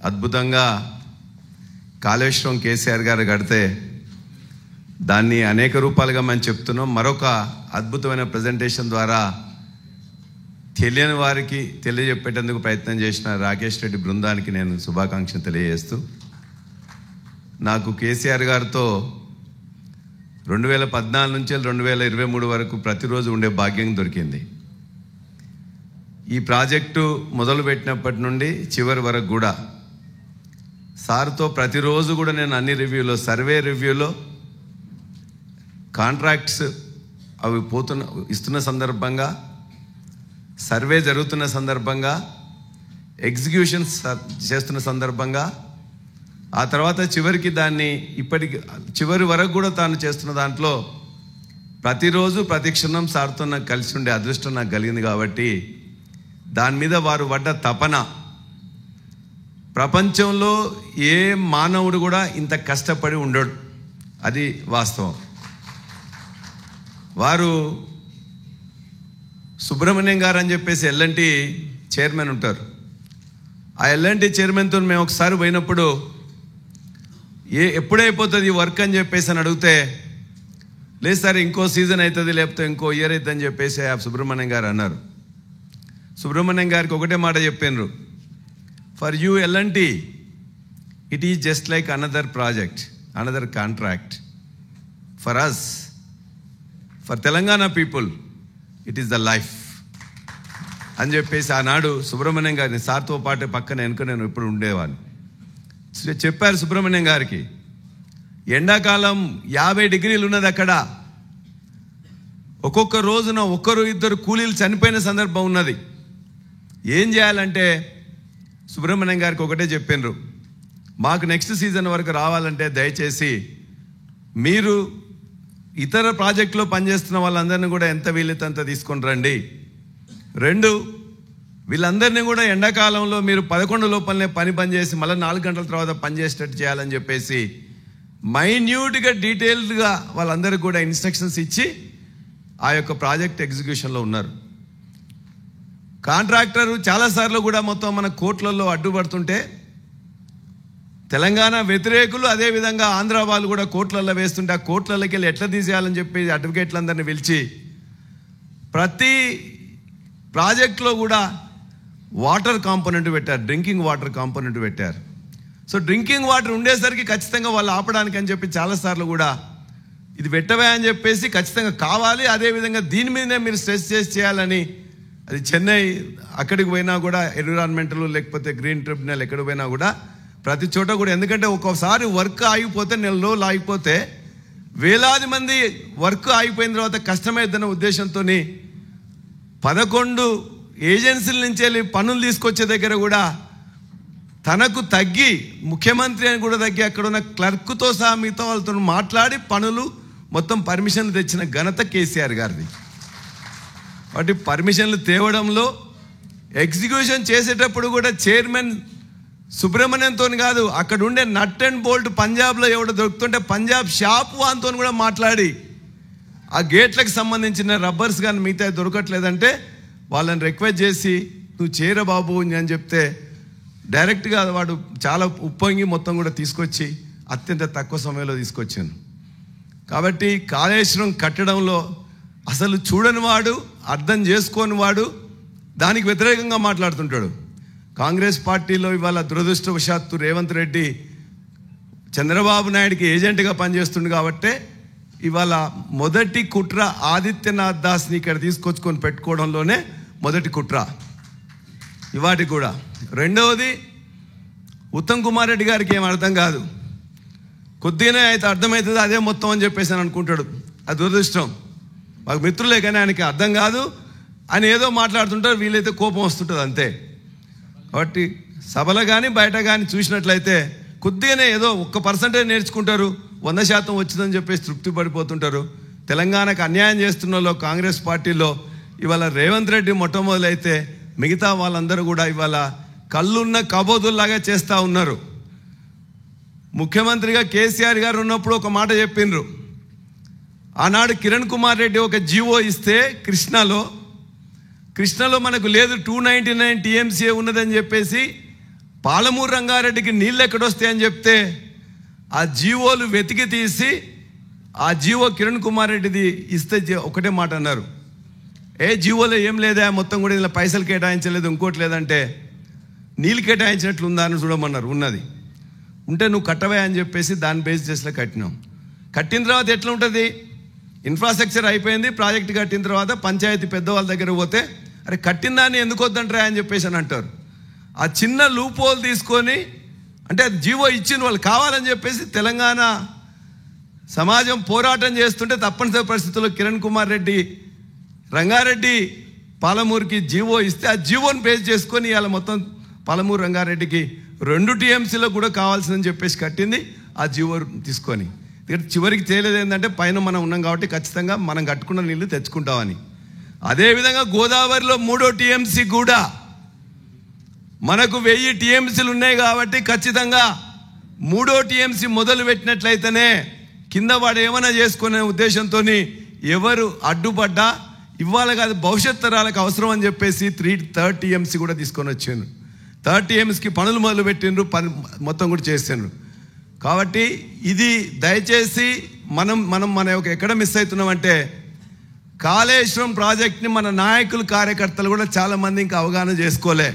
అద్భుతంగా కాళేశ్వరం కేసీఆర్ గారు కడితే దాన్ని అనేక రూపాలుగా మనం చెప్తున్నాం. మరొక అద్భుతమైన ప్రజెంటేషన్ ద్వారా తెలియని వారికి తెలియజెప్పేటందుకు ప్రయత్నం చేసిన రాకేష్ రెడ్డి బృందానికి నేను శుభాకాంక్షలు తెలియజేస్తూ, నాకు కేసీఆర్ గారితో 2014 నుంచి 2023 వరకు ప్రతిరోజు ఉండే భాగ్యం దొరికింది. ఈ ప్రాజెక్టు మొదలుపెట్టినప్పటి నుండి చివరి వరకు కూడా సార్తో ప్రతిరోజు కూడా నేను అన్ని రివ్యూలో, సర్వే రివ్యూలో, కాంట్రాక్ట్స్ అవి ఇస్తున్న సందర్భంగా, సర్వే జరుగుతున్న సందర్భంగా, ఎగ్జిక్యూషన్స్ చేస్తున్న సందర్భంగా, ఆ తర్వాత చివరికి దాన్ని చివరి వరకు కూడా తాను చేస్తున్న దాంట్లో ప్రతిరోజు ప్రతి క్షణం సార్తో నాకు కలిసి ఉండే అదృష్టం నాకు కలిగింది. కాబట్టి దాని మీద వారు పడ్డ తపన, ప్రపంచంలో ఏ మానవుడు కూడా ఇంత కష్టపడి ఉండడు, అది వాస్తవం. వారు సుబ్రహ్మణ్యం గారు అని చెప్పేసి L&T చైర్మన్ ఉంటారు. ఆ L&T చైర్మన్తో మేము ఒకసారి పోయినప్పుడు ఎప్పుడైపోతుంది ఈ వర్క్ అని చెప్పేసి అని అడిగితే, లేదు సార్ ఇంకో సీజన్ అవుతుంది, లేకపోతే ఇంకో ఇయర్ అవుతుంది అని చెప్పేసి ఆ సుబ్రహ్మణ్యం గారు అన్నారు. సుబ్రహ్మణ్యం గారికి ఒకటే మాట చెప్పినారు, for you L&T it is just like another project, another contract. For us, for Telangana people it is the life అని చెప్పేసి ఆనాడు సుబ్రహ్మణ్యం గారిని సార్తో పాటు పక్కన వెనుక నేను ఎప్పుడు ఉండేవాడిని చెప్పారు. సుబ్రహ్మణ్యం గారికి ఎండాకాలం 50 డిగ్రీలు ఉన్నది, అక్కడ ఒక్కొక్క రోజున ఒక్కరు ఇద్దరు కూలీలు చనిపోయిన సందర్భం ఉన్నది. ఏం చేయాలంటే సుబ్రహ్మణ్యం గారికి ఒకటే చెప్పినారు, మాకు నెక్స్ట్ సీజన్ వరకు రావాలంటే దయచేసి మీరు ఇతర ప్రాజెక్టులో పనిచేస్తున్న వాళ్ళందరినీ కూడా ఎంత వీలైతే అంత తీసుకొని రండి. 2, వీళ్ళందరినీ కూడా ఎండాకాలంలో మీరు 11 లోపలనే పని చేసి మళ్ళీ 4 గంటల తర్వాత పనిచేసేటట్టు చేయాలని చెప్పేసి మైన్యూట్గా డీటెయిల్డ్గా వాళ్ళందరికీ కూడా ఇన్స్ట్రక్షన్స్ ఇచ్చి ఆ యొక్క ప్రాజెక్ట్ ఎగ్జిక్యూషన్లో ఉన్నారు. కాంట్రాక్టర్ చాలాసార్లు కూడా మొత్తం మన కోర్టులలో అడ్డుపడుతుంటే తెలంగాణ వ్యతిరేకులు, అదేవిధంగా ఆంధ్ర వాళ్ళు కూడా కోర్టులలో వేస్తుంటే ఆ కోర్టులకి వెళ్ళి ఎట్లా తీసేయాలని చెప్పి అడ్వకేట్లందరినీ పిలిచి ప్రతి ప్రాజెక్టులో కూడా వాటర్ కాంపోనెంట్ పెట్టారు, డ్రింకింగ్ వాటర్ కాంపోనెంట్ పెట్టారు. సో డ్రింకింగ్ వాటర్ ఉండేసరికి ఖచ్చితంగా వాళ్ళు ఆపడానికి అని చెప్పి చాలాసార్లు కూడా ఇది పెట్టవే అని చెప్పేసి ఖచ్చితంగా కావాలి, అదేవిధంగా దీని మీదనే మీరు స్ట్రెస్ చేసి చేయాలని. అది చెన్నై అక్కడికి పోయినా కూడా ఎన్విరాన్మెంటల్ లేకపోతే గ్రీన్ ట్రిబ్యునల్ ఎక్కడికి పోయినా కూడా ప్రతి చోట కూడా, ఎందుకంటే ఒక్కోసారి వర్క్ ఆగిపోతే నెల రోజులు ఆగిపోతే వేలాది మంది వర్క్ ఆగిపోయిన తర్వాత కష్టమైద్దన్న ఉద్దేశంతో 11 ఏజెన్సీల నుంచి వెళ్ళి పనులు తీసుకొచ్చే దగ్గర కూడా తనకు తగ్గి, ముఖ్యమంత్రి అని కూడా తగ్గి అక్కడ ఉన్న క్లర్క్తో సహా మిగతా వాళ్ళతో మాట్లాడి పనులు మొత్తం పర్మిషన్లు తెచ్చిన ఘనత కేసీఆర్ గారిది. వాటి పర్మిషన్లు తేవడంలో, ఎగ్జిక్యూషన్ చేసేటప్పుడు కూడా చైర్మన్ సుబ్రహ్మణ్యంతో కాదు, అక్కడ ఉండే నట్ అండ్ బోల్ట్ పంజాబ్లో ఎవడో దొరుకుతుంటే పంజాబ్ షాప్ వాన్తో కూడా మాట్లాడి ఆ గేట్లకు సంబంధించిన రబ్బర్స్ కానీ మిగతా దొరకట్లేదంటే వాళ్ళని రిక్వెస్ట్ చేసి నువ్వు చేర బాబు అని చెప్తే డైరెక్ట్గా వాడు చాలా ఉప్పొంగి మొత్తం కూడా తీసుకొచ్చి అత్యంత తక్కువ సమయంలో తీసుకొచ్చాను. కాబట్టి కాళేశ్వరం కట్టడంలో అసలు చూడని వాడు, అర్థం చేసుకోని వాడు దానికి వ్యతిరేకంగా మాట్లాడుతుంటాడు. కాంగ్రెస్ పార్టీలో ఇవాళ దురదృష్టవశాత్తు రేవంత్ రెడ్డి చంద్రబాబు నాయుడికి ఏజెంట్గా పనిచేస్తుండు కాబట్టి ఇవాళ మొదటి కుట్ర ఆదిత్యనాథ్ దాస్ని ఇక్కడ తీసుకొచ్చుకొని పెట్టుకోవడంలోనే మొదటి కుట్ర ఇవాటికి కూడా. రెండవది, ఉత్తమ్ కుమార్ రెడ్డి గారికి ఏం అర్థం కాదు, కొద్దిగానే అయితే అర్థమవుతుంది అదే మొత్తం అని చెప్పేసి అని అనుకుంటాడు. అది దురదృష్టం. మాకు మిత్రులే కానీ ఆయనకి అర్థం కాదు, ఆయన ఏదో మాట్లాడుతుంటారు, వీళ్ళైతే కోపం వస్తుంటుంది అంతే. కాబట్టి సభలో కానీ బయట కానీ చూసినట్లయితే కొద్దిగానే ఏదో 1% నేర్చుకుంటారు, 100% వచ్చిందని చెప్పేసి తృప్తి పడిపోతుంటారు. తెలంగాణకు అన్యాయం చేస్తున్న కాంగ్రెస్ పార్టీలో ఇవాళ రేవంత్ రెడ్డి మొట్టమొదలైతే మిగతా వాళ్ళందరూ కూడా ఇవాళ కళ్ళున్న కబోదుల్లాగా చేస్తూ ఉన్నారు. ముఖ్యమంత్రిగా కేసీఆర్ గారు ఉన్నప్పుడు ఒక మాట చెప్పిండ్రు. ఆనాడు కిరణ్ కుమార్ రెడ్డి ఒక జీవో ఇస్తే కృష్ణలో మనకు లేదు 299 TMCA ఉన్నదని చెప్పేసి పాలమూరు రంగారెడ్డికి నీళ్ళు ఎక్కడొస్తాయని చెప్తే ఆ జీవోలు వెతికి తీసి ఆ జీవో కిరణ్ కుమార్ రెడ్డిది ఇస్తే ఒకటే మాట అన్నారు, జీవోలో ఏం లేదా, మొత్తం కూడా ఇలా పైసలు కేటాయించలేదు, ఇంకోటి లేదంటే నీళ్ళు కేటాయించినట్లు ఉందా అని చూడమన్నారు. ఉన్నది ఉంటే నువ్వు కట్టవే అని చెప్పేసి దాన్ని బేస్ చేసిలో కట్టినాం. కట్టిన తర్వాత ఎట్లా ఉంటుంది, ఇన్ఫ్రాస్ట్రక్చర్ అయిపోయింది, ప్రాజెక్ట్ కట్టిన తర్వాత పంచాయతీ పెద్దవాళ్ళ దగ్గర పోతే అరే కట్టిన దాన్ని ఎందుకు వద్దంటారా అని చెప్పేసి అని అంటారు. ఆ చిన్న లూప్ హోల్ తీసుకొని అంటే జీవో ఇచ్చిన వాళ్ళు కావాలని చెప్పేసి తెలంగాణ సమాజం పోరాటం చేస్తుంటే తప్పనిసరి పరిస్థితుల్లో కిరణ్ కుమార్ రెడ్డి రంగారెడ్డి పాలమూరుకి జీవో ఇస్తే ఆ జీవోని బేస్ చేసుకొని ఇవాళ మొత్తం పాలమూరు రంగారెడ్డికి 2 TMCలో కూడా కావాల్సిందని చెప్పేసి కట్టింది ఆ జీవో తీసుకొని. చివరికి తేలేదు ఏంటంటే పైన మనం ఉన్నాం కాబట్టి ఖచ్చితంగా మనం కట్టుకున్న నీళ్లు తెచ్చుకుంటామని. అదేవిధంగా గోదావరిలో 3వ TMC కూడా మనకు 1000 TMCలు ఉన్నాయి కాబట్టి ఖచ్చితంగా 3వ TMC మొదలు పెట్టినట్లయితేనే కింద వాడు ఏమైనా చేసుకునే ఉద్దేశంతో ఎవరు అడ్డుపడ్డా ఇవ్వాలి కాదు భవిష్యత్ తరాలకు అవసరం అని చెప్పేసి 3rd TMC కూడా తీసుకొని వచ్చాను. 3rd TMCకి పనులు మొదలు పెట్టిండ్రు, పని మొత్తం కూడా చేసిండ్రు. కాబట్టి ఇది దయచేసి మన యొక్క ఎక్కడ మిస్ అవుతున్నామంటే కాళేశ్వరం ప్రాజెక్ట్ని మన నాయకులు కార్యకర్తలు కూడా చాలామంది ఇంకా అవగాహన చేసుకోలే.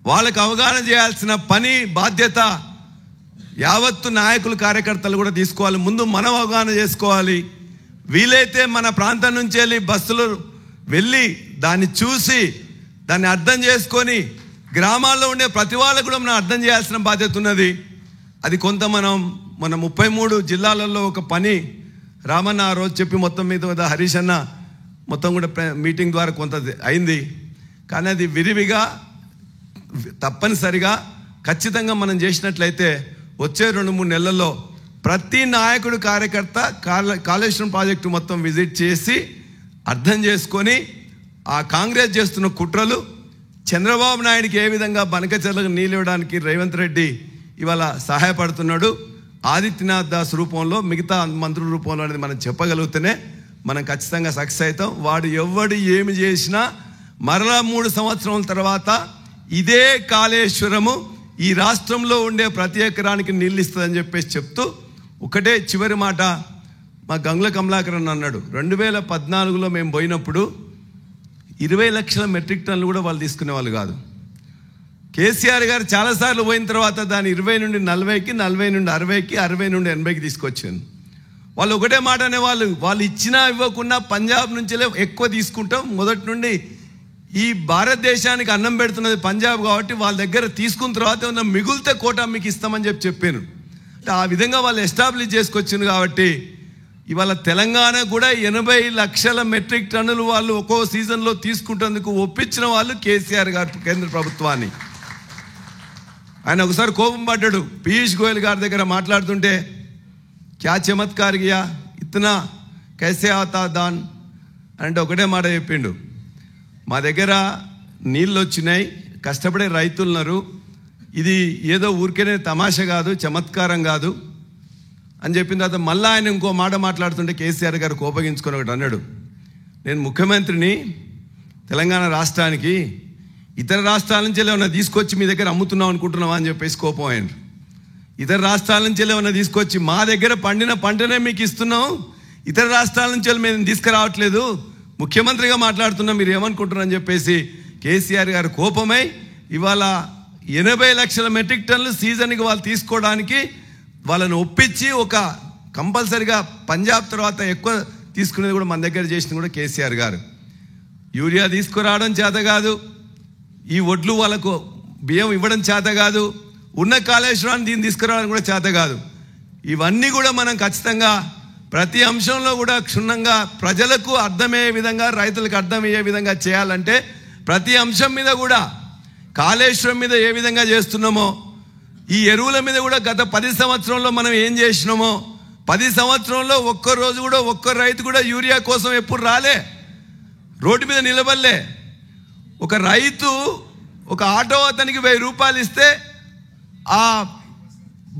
వాళ్ళకు అవగాహన చేయాల్సిన పని బాధ్యత యావత్తు నాయకులు కార్యకర్తలు కూడా తీసుకోవాలి. ముందు మనం అవగాహన చేసుకోవాలి. వీలైతే మన ప్రాంతం నుంచి వెళ్ళి బస్సులు వెళ్ళి దాన్ని చూసి దాన్ని అర్థం చేసుకొని గ్రామాల్లో ఉండే ప్రతి వాళ్ళకు కూడా మనం అర్థం చేయాల్సిన బాధ్యత ఉన్నది. అది కొంత మన 33 జిల్లాలలో ఒక పని రామన్న ఆ రోజు చెప్పి మొత్తం మీద హరీష్ అన్న మొత్తం కూడా మీటింగ్ ద్వారా కొంత అయింది. కానీ అది విరివిగా తప్పనిసరిగా ఖచ్చితంగా మనం చేసినట్లయితే వచ్చే 2-3 నెలల్లో ప్రతి నాయకుడు కార్యకర్త కాళేశ్వరం ప్రాజెక్టు మొత్తం విజిట్ చేసి అర్థం చేసుకొని ఆ కాంగ్రెస్ చేస్తున్న కుట్రలు చంద్రబాబు నాయుడికి ఏ విధంగా బనకచెర్లకు నీళ్ళు ఇవ్వడానికి రేవంత్ రెడ్డి ఇవాళ సహాయపడుతున్నాడు, ఆదిత్యనాథ్ దాస్ రూపంలో మిగతా మంత్రుల రూపంలో అనేది మనం చెప్పగలిగితేనే మనం ఖచ్చితంగా సక్సెస్ అవుతాం. వాడు ఎవడు ఏమి చేసినా మరలా 3 సంవత్సరాల తర్వాత ఇదే కాళేశ్వరము ఈ రాష్ట్రంలో ఉండే ప్రతి ఎకరానికి నీళ్ళు ఇస్తుందని చెప్పేసి చెప్తూ ఒకటే చివరి మాట మా గంగుల కమలాకరన్ అన్నాడు, 2014లో మేము పోయినప్పుడు 20 లక్షల మెట్రిక్ టన్నులు కూడా వాళ్ళు తీసుకునే వాళ్ళు కాదు. కేసీఆర్ గారు చాలాసార్లు పోయిన తర్వాత దాన్ని 20 నుండి 40కి, 40 నుండి 60కి, 60 నుండి 80కి తీసుకొచ్చాను. వాళ్ళు ఒకటే మాట అనేవాళ్ళు, వాళ్ళు ఇచ్చినా ఇవ్వకుండా పంజాబ్ నుంచే ఎక్కువ తీసుకుంటాం, మొదటి నుండి ఈ భారతదేశానికి అన్నం పెడుతున్నది పంజాబ్ కాబట్టి వాళ్ళ దగ్గర తీసుకున్న తర్వాత ఉన్న మిగులితే కోటా మీకు ఇస్తామని చెప్పాను. అంటే ఆ విధంగా వాళ్ళు ఎస్టాబ్లిష్ చేసుకొచ్చింది కాబట్టి ఇవాళ తెలంగాణ కూడా 80 లక్షల మెట్రిక్ టన్నులు వాళ్ళు ఒక్కో సీజన్లో తీసుకుంటేందుకు ఒప్పించిన వాళ్ళు కేసీఆర్ గారు కేంద్ర ప్రభుత్వాన్ని. ఆయన ఒకసారి కోపం పడ్డాడు పీయూష్ గోయల్ గారి దగ్గర మాట్లాడుతుంటే, క్యా చమత్కార్ గియా ఇతనా కైసే ఆతా దాన్ అంటే ఒకటే మాట చెప్పిండు, మా దగ్గర నీళ్ళు వచ్చినాయి, కష్టపడే రైతులున్నారు, ఇది ఏదో ఊరికేనే తమాషా కాదు, చమత్కారం కాదు అని చెప్పిన తర్వాత మళ్ళీ ఆయన ఇంకో మాట మాట్లాడుతుంటే కేసీఆర్ గారు కోపగించుకొని ఒకటి అన్నాడు, నేను ముఖ్యమంత్రిని తెలంగాణ రాష్ట్రానికి, ఇతర రాష్ట్రాల నుంచి ఏమైనా తీసుకొచ్చి మీ దగ్గర అమ్ముతున్నాం అనుకుంటున్నావా అని చెప్పేసి కోపం అయ్యాడు. ఇతర రాష్ట్రాల నుంచి ఏమైనా తీసుకొచ్చి మా దగ్గర పండిన పంటనే మీకు ఇస్తున్నాం, ఇతర రాష్ట్రాల నుంచి మేము తీసుకురావట్లేదు, ముఖ్యమంత్రిగా మాట్లాడుతున్నాం, మీరు ఏమనుకుంటున్నారు అని చెప్పేసి కేసీఆర్ గారు కోపమై ఇవాళ 80 లక్షల మెట్రిక్ టన్నులు సీజన్కి వాళ్ళు తీసుకోవడానికి వాళ్ళని ఒప్పించి ఒక కంపల్సరిగా పంజాబ్ తర్వాత ఎక్కువ తీసుకునేది కూడా మన దగ్గర చేసింది కూడా కేసీఆర్ గారు. యూరియా తీసుకురావడం చేత కాదు, ఈ ఒడ్లు వాళ్ళకు బియ్యం ఇవ్వడం చేత కాదు, ఉన్న కాళేశ్వరాన్ని దీన్ని తీసుకురావడం కూడా చేత కాదు. ఇవన్నీ కూడా మనం ఖచ్చితంగా ప్రతి అంశంలో కూడా క్షుణ్ణంగా ప్రజలకు అర్థమయ్యే విధంగా, రైతులకు అర్థమయ్యే విధంగా చేయాలంటే ప్రతి అంశం మీద కూడా కాళేశ్వరం మీద ఏ విధంగా చేస్తున్నామో, ఈ ఎరువుల మీద కూడా గత 10 సంవత్సరంలో మనం ఏం చేసినామో, 10 సంవత్సరంలో ఒక్కరోజు కూడా ఒక్క రైతు కూడా యూరియా కోసం ఎప్పుడు రాలే, రోడ్డు మీద నిలబడలే. ఒక రైతు ఒక ఆటో అతనికి 1000 రూపాయలు ఇస్తే ఆ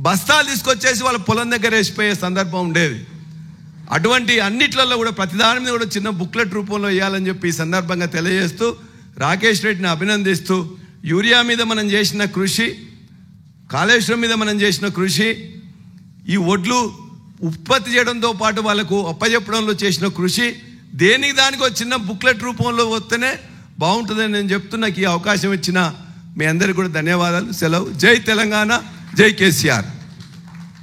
బస్తాలు తీసుకొచ్చేసి వాళ్ళ పొలం దగ్గర వేసిపోయే సందర్భం ఉండేది. అటువంటి అన్నిట్లలో కూడా ప్రతిదాని మీద కూడా చిన్న బుక్లెట్ రూపంలో ఇవ్వాలని చెప్పి ఈ సందర్భంగా తెలియజేస్తూ రాకేష్ రెడ్డిని అభినందిస్తూ యూరియా మీద మనం చేసిన కృషి, కాళేశ్వరం మీద మనం చేసిన కృషి, ఈ ఒడ్లు ఉత్పత్తి చేయడంతో పాటు వాళ్ళకు అప్పచెప్పడంలో చేసిన కృషి, దేనికి దానికి ఒక చిన్న బుక్లెట్ రూపంలో వస్తేనే బాగుంటుందని నేను చెప్తున్నా. ఈ అవకాశం ఇచ్చిన మీ అందరికీ కూడా ధన్యవాదాలు. సెలవు. జై తెలంగాణ, జై కేసీఆర్.